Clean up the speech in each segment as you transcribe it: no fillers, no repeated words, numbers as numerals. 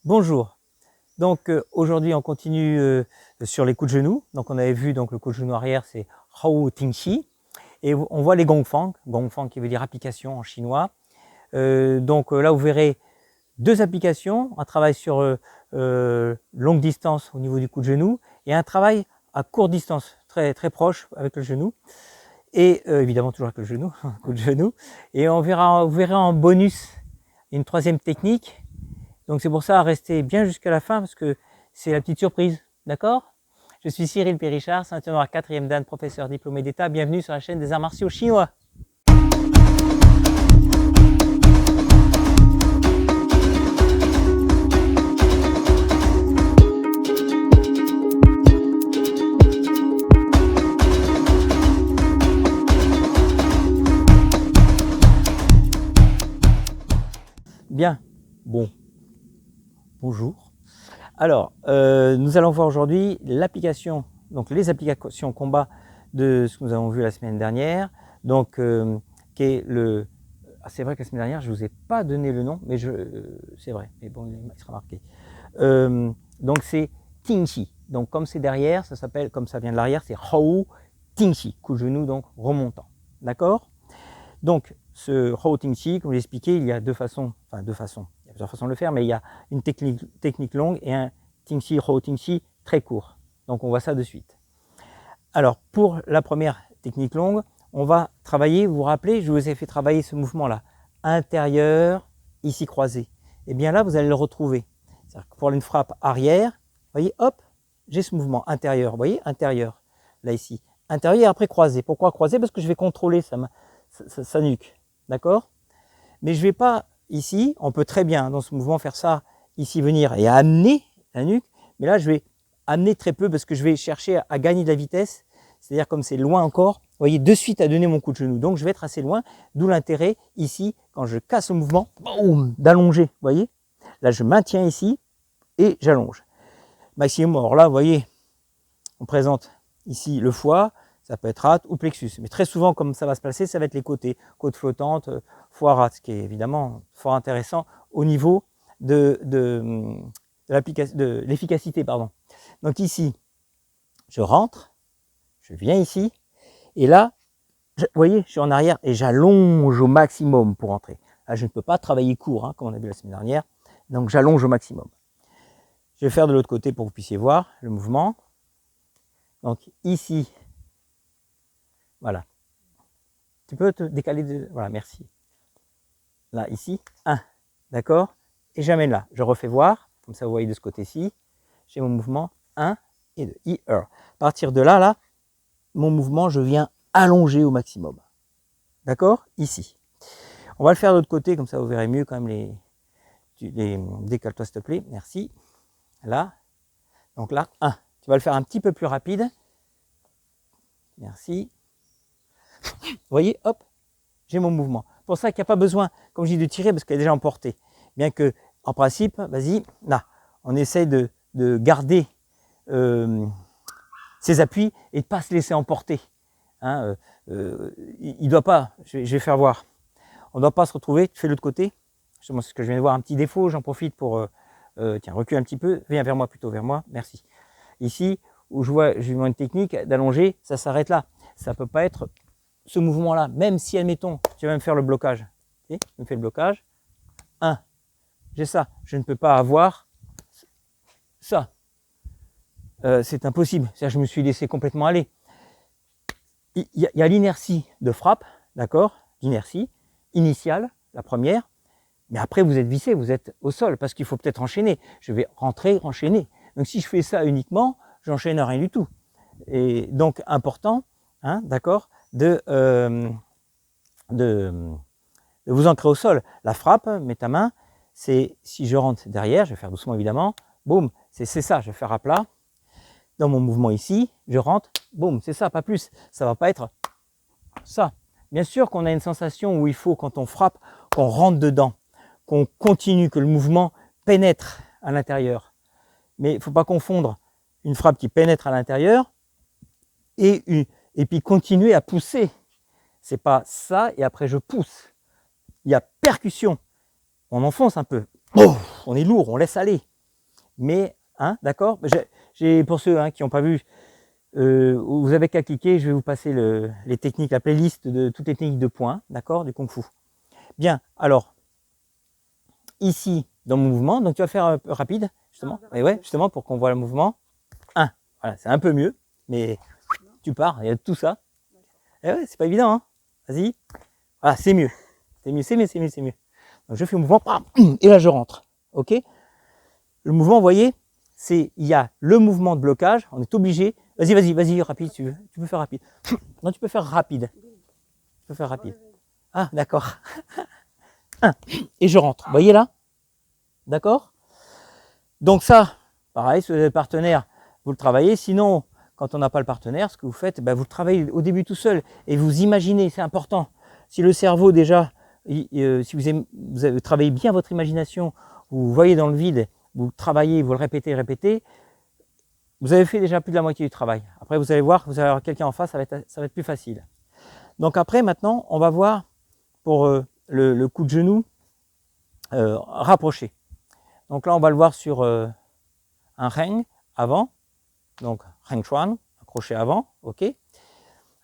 Bonjour. Donc aujourd'hui on continue sur les coups de genoux. Donc on avait vu donc le coup de genou arrière c'est Hou Ting Xi et on voit les Gongfang, Gongfang qui veut dire application en chinois. Donc là vous verrez deux applications, un travail sur longue distance au niveau du coup de genou et un travail à courte distance, très proche avec le genou. Et évidemment toujours avec le genou, coup de genou. Et vous verrez en bonus une troisième technique. Donc c'est pour ça, restez bien jusqu'à la fin parce que c'est la petite surprise, d'accord? Je suis Cyril Périchard, ceinture noire 4e dan, professeur diplômé d'État. Bienvenue sur la chaîne des arts martiaux chinois. Bien, bonjour. Alors, nous allons voir aujourd'hui l'application, donc les applications combat de ce que nous avons vu la semaine dernière. Donc, qui est le... Ah, c'est vrai que la semaine dernière, je ne vous ai pas donné le nom, mais c'est vrai, mais bon, il sera marqué. Donc, c'est Tingxi. Donc, comme c'est derrière, ça s'appelle, comme ça vient de l'arrière, c'est Hou Tingxi, coup de genou, donc remontant. D'accord? Donc, ce Hou Tingxi, comme j'ai expliqué, il y a deux façons, il y a plusieurs façons de le faire, mais il y a une technique longue et un Tingxi, Hou Tingxi très court. Donc, on voit ça de suite. Alors, pour la première technique longue, on va travailler, vous vous rappelez, je vous ai fait travailler ce mouvement-là, intérieur, ici croisé. Et bien là, vous allez le retrouver. C'est-à-dire que pour une frappe arrière, vous voyez, hop, j'ai ce mouvement intérieur, vous voyez, intérieur, là ici. Intérieur et après croisé. Pourquoi croisé? Parce que je vais contrôler sa nuque, d'accord? Mais je ne vais pas ici, on peut très bien dans ce mouvement faire ça, ici venir et amener la nuque, mais là je vais amener très peu parce que je vais chercher à gagner de la vitesse, c'est-à-dire comme c'est loin encore, vous voyez, de suite à donner mon coup de genou, donc je vais être assez loin, d'où l'intérêt ici, quand je casse le mouvement, d'allonger, vous voyez, là je maintiens ici et j'allonge. Maximum, alors là, vous voyez, on présente ici le foie, ça peut être rate ou plexus. Mais très souvent, comme ça va se placer, ça va être les côtés, côte flottante, foie rate, ce qui est évidemment fort intéressant au niveau de l'efficacité. Donc ici, je rentre, je viens ici, et là, vous voyez, je suis en arrière et j'allonge au maximum pour entrer. Là, je ne peux pas travailler court, hein, comme on a vu la semaine dernière, donc j'allonge au maximum. Je vais faire de l'autre côté pour que vous puissiez voir le mouvement. Donc ici, voilà. Tu peux te décaler de... Voilà, merci. Là, ici, 1. D'accord? Et j'amène là. Je refais voir. Comme ça, vous voyez de ce côté-ci. J'ai mon mouvement 1 et 2. À partir de là, mon mouvement, je viens allonger au maximum. D'accord? Ici. On va le faire de l'autre côté. Comme ça, vous verrez mieux quand même décale-toi, s'il te plaît. Merci. Là. Donc là, 1. Tu vas le faire un petit peu plus rapide. Merci. Vous voyez, hop, j'ai mon mouvement. Pour ça qu'il n'y a pas besoin, comme je dis, de tirer parce qu'elle est déjà emportée. Bien que, en principe, vas-y, là, on essaye de garder ses appuis et de ne pas se laisser emporter. Hein, il ne doit pas, je vais faire voir, on ne doit pas se retrouver, tu fais l'autre côté. Justement, c'est ce que je viens de voir, un petit défaut, j'en profite pour, tiens, recule un petit peu, viens vers moi plutôt, vers moi, merci. Ici, où je vois une technique d'allonger, ça s'arrête là. Ça ne peut pas être ce mouvement-là, même si, admettons, tu vas me faire le blocage. Okay, je me fais le blocage. 1. J'ai ça. Je ne peux pas avoir ça. C'est impossible. C'est-à-dire, je me suis laissé complètement aller. Il y a l'inertie de frappe, d'accord? L'inertie initiale, la première. Mais après, vous êtes vissé, vous êtes au sol, parce qu'il faut peut-être enchaîner. Je vais rentrer, enchaîner. Donc, si je fais ça uniquement, j'enchaîne rien du tout. Et donc, important, hein, d'accord, de vous ancrer au sol. La frappe, mets ta main, c'est si je rentre derrière, je vais faire doucement évidemment, boum, c'est ça, je vais faire à plat. Dans mon mouvement ici, je rentre, boum, c'est ça, pas plus. Ça ne va pas être ça. Bien sûr qu'on a une sensation où il faut, quand on frappe, qu'on rentre dedans, qu'on continue, que le mouvement pénètre à l'intérieur. Mais il ne faut pas confondre une frappe qui pénètre à l'intérieur et puis continuer à pousser. C'est pas ça et après je pousse. Il y a percussion. On enfonce un peu. Oh, on est lourd, on laisse aller. Mais, hein, d'accord, pour ceux qui n'ont pas vu, vous avez qu'à cliquer, je vais vous passer les techniques, la playlist de toutes les techniques de points, d'accord, du Kung Fu. Bien, alors, ici, dans mon mouvement, donc tu vas faire un peu rapide, justement, et ouais, justement, pour qu'on voit le mouvement. 1, voilà, c'est un peu mieux, mais tu pars, il y a tout ça. Et ouais, c'est pas évident, hein. Vas-y. Voilà, c'est mieux. C'est mieux, c'est mieux, c'est mieux, c'est mieux. Donc je fais le mouvement, et là je rentre. Ok. Le mouvement, vous voyez, il y a le mouvement de blocage, on est obligé. Vas-y, vas-y, vas-y, rapide, tu veux. Tu peux faire rapide. Non, tu peux faire rapide. Tu peux faire rapide. Ah, d'accord. 1, et je rentre. Vous voyez là? D'accord? Donc ça, pareil, si vous avez le partenaire, vous le travaillez. Sinon, quand on n'a pas le partenaire, ce que vous faites, vous le travaillez au début tout seul et vous imaginez, c'est important. Si le cerveau déjà, si vous avez travaillé bien votre imagination, vous voyez dans le vide, vous travaillez, vous le répétez, vous avez fait déjà plus de la moitié du travail. Après, vous allez voir, vous allez avoir quelqu'un en face, ça va être plus facile. Donc après, maintenant, on va voir pour le coup de genou rapproché. Donc là, on va le voir sur un Reng avant. Donc Reng Chuan, un crochet avant, ok.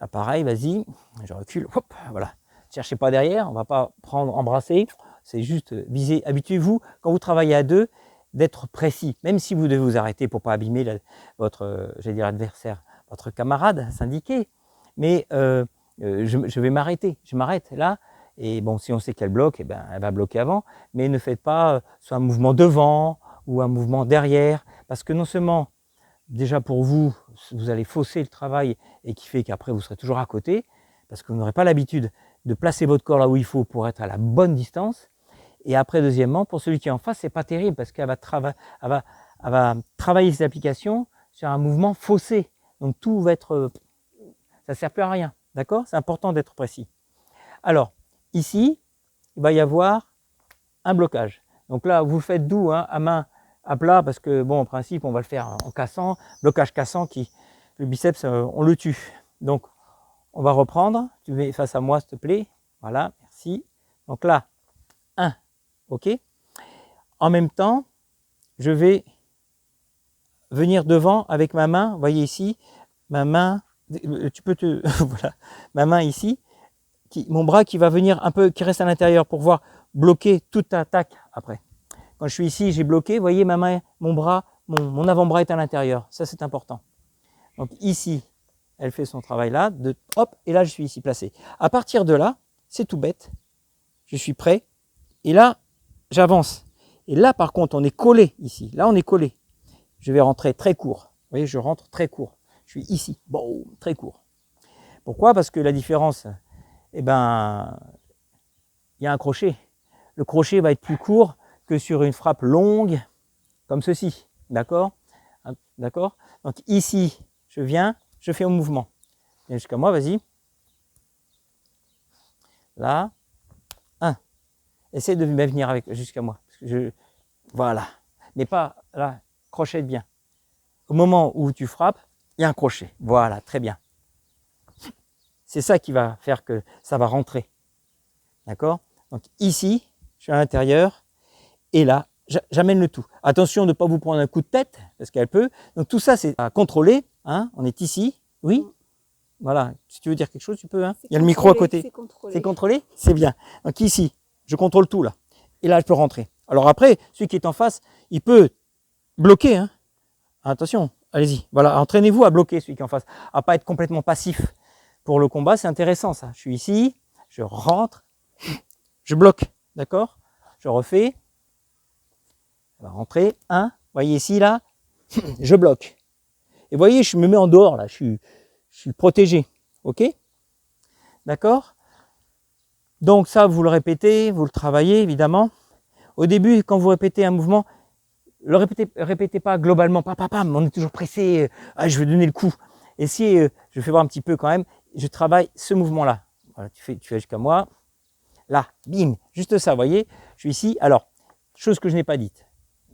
Là, pareil, vas-y, je recule, hop, voilà. Ne cherchez pas derrière, on ne va pas embrasser, c'est juste viser. Habituez-vous, quand vous travaillez à deux, d'être précis, même si vous devez vous arrêter pour ne pas abîmer votre, j'allais dire adversaire, votre camarade syndiqué. Mais je vais m'arrêter, je m'arrête là. Et bon, si on sait qu'elle bloque, eh ben, elle va bloquer avant. Mais ne faites pas soit un mouvement devant ou un mouvement derrière, parce que non seulement déjà pour vous, vous allez fausser le travail et qui fait qu'après vous serez toujours à côté, parce que vous n'aurez pas l'habitude de placer votre corps là où il faut pour être à la bonne distance. Et après, deuxièmement, pour celui qui est en face, c'est pas terrible parce qu'elle va, travailler ses applications sur un mouvement faussé. Donc tout va être, ça ne sert plus à rien, d'accord? C'est important d'être précis. Alors, ici, il va y avoir un blocage. Donc là, vous le faites doux, hein, à main à plat, parce que, bon, en principe, on va le faire en cassant, blocage cassant, le biceps, on le tue. Donc, on va reprendre, tu mets face à moi, s'il te plaît. Voilà, merci. Donc là, 1, ok. En même temps, je vais venir devant avec ma main, vous voyez ici, ma main, tu peux te, voilà, ma main ici, mon bras qui va venir un peu, qui reste à l'intérieur pour pouvoir bloquer toute attaque après. Quand je suis ici, j'ai bloqué, vous voyez ma main, mon bras, mon avant-bras est à l'intérieur, ça c'est important. Donc ici, elle fait son travail là, hop, et là je suis ici placé. À partir de là, c'est tout bête, je suis prêt, et là, j'avance. Et là par contre, on est collé ici, là on est collé. Je vais rentrer très court, vous voyez, je rentre très court. Je suis ici, bon, très court. Pourquoi? Parce que la différence, eh ben, il y a un crochet. Le crochet va être plus court que sur une frappe longue, comme ceci, d'accord? D'accord? Donc ici, je viens, je fais un mouvement. Viens jusqu'à moi, vas-y. Là, 1. Essaye de venir avec jusqu'à moi. Voilà. Mais pas là, crochette bien. Au moment où tu frappes, il y a un crochet. Voilà, très bien. C'est ça qui va faire que ça va rentrer. D'accord? Donc ici, je suis à l'intérieur, et là, j'amène le tout. Attention de ne pas vous prendre un coup de tête, parce qu'elle peut. Donc tout ça, c'est à contrôler. Hein. On est ici. Oui. Voilà. Si tu veux dire quelque chose, tu peux. Hein. Il y a le micro à côté. C'est contrôlé. C'est contrôlé? C'est bien. Donc ici, je contrôle tout là. Et là, je peux rentrer. Alors après, celui qui est en face, il peut bloquer. Hein. Attention, allez-y. Voilà, entraînez-vous à bloquer celui qui est en face, à pas être complètement passif. Pour le combat, c'est intéressant ça. Je suis ici, je rentre, je bloque. D'accord? Je refais. On va rentrer. 1. Vous voyez ici, là, je bloque. Et vous voyez, je me mets en dehors, là. Je suis protégé. OK? D'accord? Donc ça, vous le répétez, vous le travaillez, évidemment. Au début, quand vous répétez un mouvement, le répétez pas globalement. Pam, on est toujours pressé. Je vais donner le coup. Et si, je fais voir un petit peu quand même, je travaille ce mouvement-là. Voilà, tu fais jusqu'à moi. Là, bim, juste ça, vous voyez. Je suis ici. Alors, chose que je n'ai pas dite.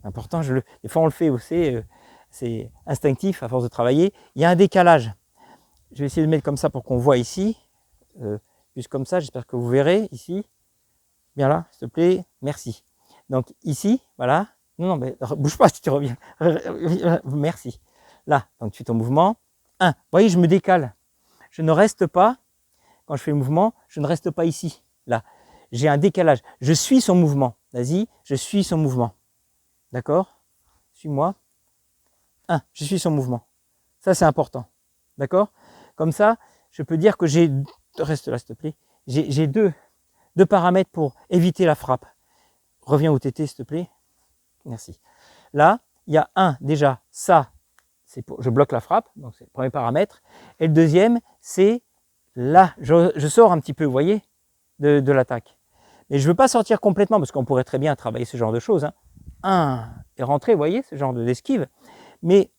Important, des fois on le fait aussi, c'est instinctif à force de travailler. Il y a un décalage. Je vais essayer de mettre comme ça pour qu'on voit ici. Juste comme ça, j'espère que vous verrez ici. Bien là, s'il te plaît, merci. Donc ici, voilà, Non, mais bouge pas si tu reviens. Merci. Là, donc tu fais ton mouvement. 1. Vous voyez, je me décale. Je ne reste pas, quand je fais le mouvement, je ne reste pas ici. Là, j'ai un décalage. Je suis son mouvement. Vas-y, je suis son mouvement. D'accord? Suis-moi. 1. Je suis son mouvement. Ça, c'est important. D'accord? Comme ça, je peux dire que j'ai... Reste là, s'il te plaît. J'ai deux paramètres pour éviter la frappe. Reviens où tu étais, s'il te plaît. Merci. Là, il y a déjà, ça, c'est pour, je bloque la frappe, donc c'est le premier paramètre. Et le deuxième, c'est là, je sors un petit peu, vous voyez, de l'attaque. Mais je ne veux pas sortir complètement, parce qu'on pourrait très bien travailler ce genre de choses. Et rentrer, vous voyez, ce genre d'esquive. Mais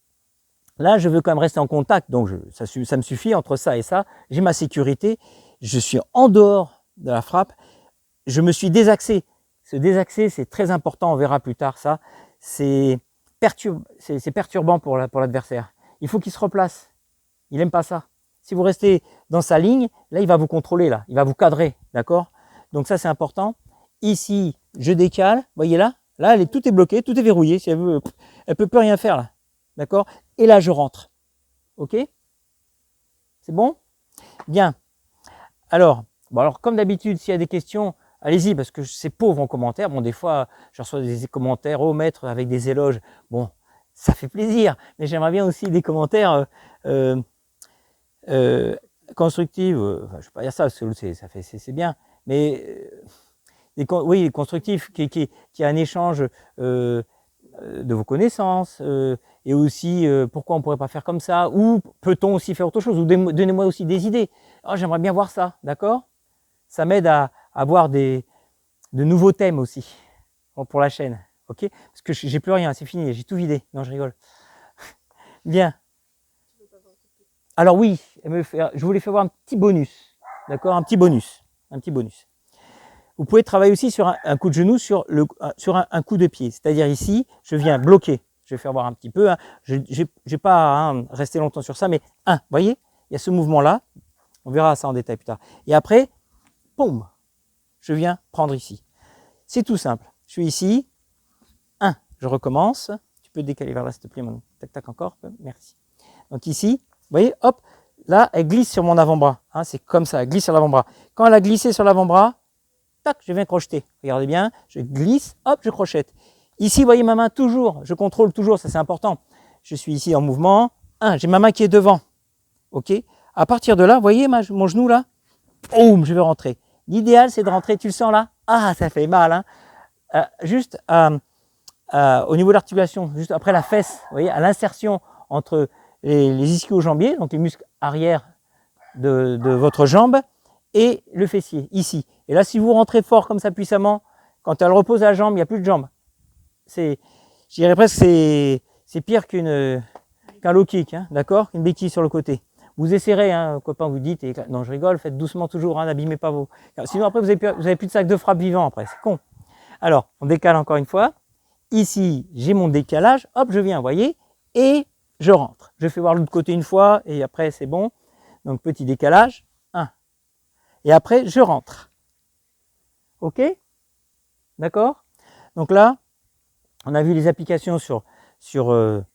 là, je veux quand même rester en contact, donc ça me suffit entre ça et ça. J'ai ma sécurité, je suis en dehors de la frappe, je me suis désaxé. Se désaxer, c'est très important, on verra plus tard ça. C'est perturbant pour l'adversaire. Il faut qu'il se replace. Il n'aime pas ça. Si vous restez dans sa ligne, là, il va vous contrôler, là. Il va vous cadrer, d'accord? Donc ça, c'est important. Ici, je décale. Vous voyez là? Là, tout est bloqué, tout est verrouillé. Si elle veut, elle peut plus rien faire, là. D'accord? Et là, je rentre. OK? C'est bon? Bien. Alors, comme d'habitude, s'il y a des questions, allez-y, parce que c'est pauvre en commentaires. Bon, des fois, je reçois des commentaires au maître avec des éloges. Bon, ça fait plaisir, mais j'aimerais bien aussi des commentaires constructifs. Je ne vais pas dire ça, c'est bien, mais oui, constructifs, qui a un échange de vos connaissances, et aussi pourquoi on ne pourrait pas faire comme ça, ou peut-on aussi faire autre chose, ou donnez-moi aussi des idées. Oh, j'aimerais bien voir ça, d'accord? Ça m'aide à avoir de nouveaux thèmes aussi pour la chaîne, ok? Parce que j'ai plus rien, c'est fini, j'ai tout vidé. Non, je rigole. Bien. Alors oui, je voulais faire voir un petit bonus, d'accord? Un petit bonus. Vous pouvez travailler aussi sur un coup de genou, sur un coup de pied. C'est-à-dire ici, je viens bloquer. Je vais faire voir un petit peu. Je ne vais pas rester longtemps sur ça, mais vous voyez, il y a ce mouvement-là. On verra ça en détail plus tard. Et après, boum, je viens prendre ici. C'est tout simple. Je suis ici. Je recommence. Tu peux décaler vers là, s'il te plaît. Tac, tac, encore. Merci. Donc ici, vous voyez, hop, là, elle glisse sur mon avant-bras. C'est comme ça, elle glisse sur l'avant-bras. Quand elle a glissé sur l'avant-bras, tac, je viens crocheter. Regardez bien, je glisse, hop, je crochette. Ici, vous voyez ma main toujours, je contrôle toujours, ça c'est important. Je suis ici en mouvement. J'ai ma main qui est devant. OK? À partir de là, vous voyez mon genou là? Boum, je vais rentrer. L'idéal, c'est de rentrer, tu le sens là? Ça fait mal. Juste au niveau de l'articulation, juste après la fesse, vous voyez, à l'insertion entre les ischio-jambiers, donc les muscles arrière de votre jambe, et le fessier, ici. Et là, si vous rentrez fort comme ça puissamment, quand elle repose la jambe, il n'y a plus de jambe. Je dirais presque que c'est pire qu'un low kick, d'accord? Une béquille sur le côté. Vous essayerez, copain, vous dites, non, je rigole, faites doucement toujours, n'abîmez pas vos... Sinon, après, vous avez plus de sac de frappe vivant, après, c'est con. Alors, on décale encore une fois. Ici, j'ai mon décalage, hop, je viens, vous voyez, et je rentre. Je fais voir l'autre côté une fois, et après, c'est bon. Donc, petit décalage, et après, je rentre. OK? D'accord? Donc là, on a vu les applications sur le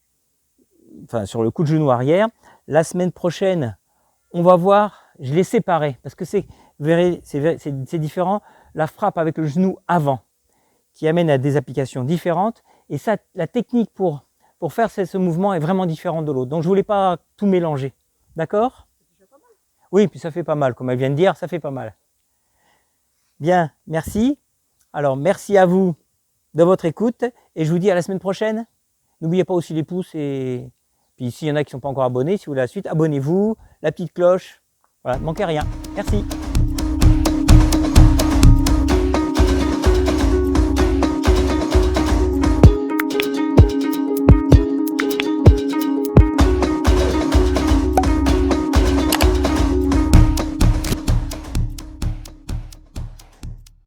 coup de genou arrière. La semaine prochaine, on va voir, je l'ai séparé, parce que vous verrez, c'est différent. La frappe avec le genou avant, qui amène à des applications différentes. Et ça, la technique pour faire ce mouvement est vraiment différente de l'autre. Donc, je ne voulais pas tout mélanger. D'accord? Oui, puis ça fait pas mal. Comme elle vient de dire, ça fait pas mal. Bien, merci. Alors, merci à vous de votre écoute. Et je vous dis à la semaine prochaine. N'oubliez pas aussi les pouces. Et puis, s'il y en a qui ne sont pas encore abonnés, si vous voulez la suite, abonnez-vous. La petite cloche. Voilà, ne manquez rien. Merci.